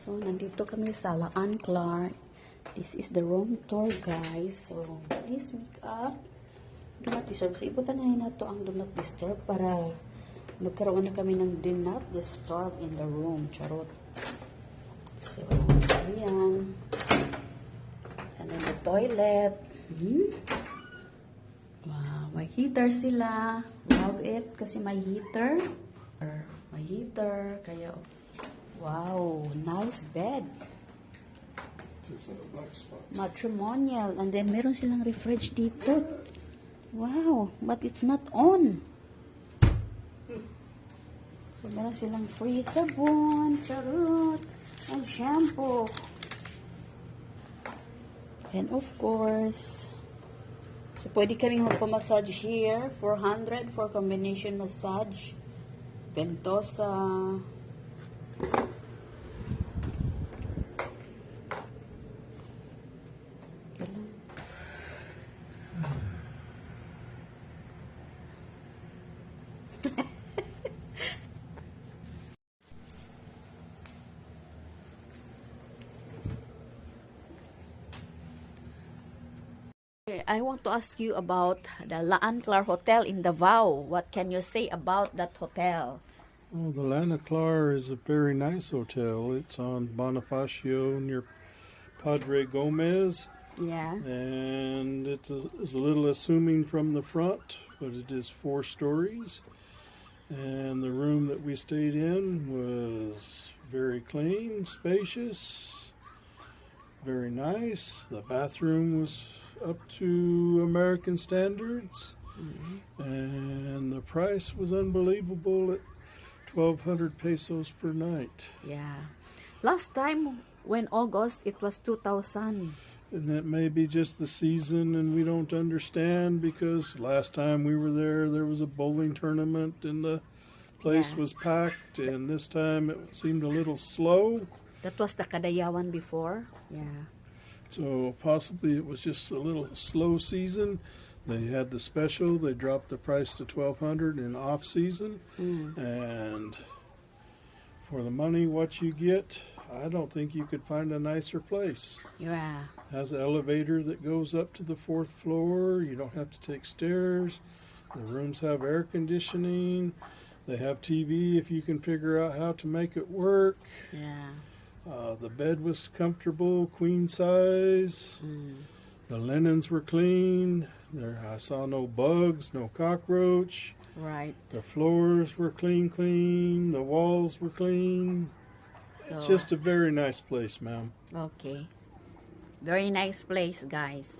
So, nandito kami sa Anclar. This is the room tour, guys. So, please make up. Do not disturb. So, ibutan na nato ang do not disturb para magkaroon na kami ng do not disturb in the room. Charot. So, ayan. And then the toilet. Wow, may heater sila. Love it kasi may heater. May heater. Kaya, wow, nice bed. Matrimonial. And then, meron silang refridge dito. Wow, but it's not on. So, meron silang free sabon, charot, and shampoo. And of course, so pwede kaming magpamassage here. 400 for combination massage. Ventosa. I want to ask you about the Anclar Hotel in Davao. What can you say about that hotel? Well, the Anclar is a very nice hotel. It's on Bonifacio near Padre Gomez. Yeah. And it's a little assuming from the front, but it is 4 stories. And the room that we stayed in was very clean, spacious, very nice. The bathroom was up to American standards. And the price was unbelievable at 1,200 pesos per night. Yeah. Last time, when August, it was 2,000. And that may be just the season, and we don't understand because last time we were there was a bowling tournament and the place was packed, and this time it seemed a little slow. That was the Kadayawan before. Yeah. So possibly it was just a little slow season. They had the special. They dropped the price to 1,200 in off season, and for the money what you get, I don't think you could find a nicer place. Yeah. Has an elevator that goes up to the 4th floor. You don't have to take stairs. The rooms have air conditioning. They have TV if you can figure out how to make it work. Yeah. The bed was comfortable, queen size. The linens were clean. I saw no bugs, no cockroach. Right. The floors were clean. The walls were clean. So, It's just a very nice place, ma'am. okay. Very nice place, guys.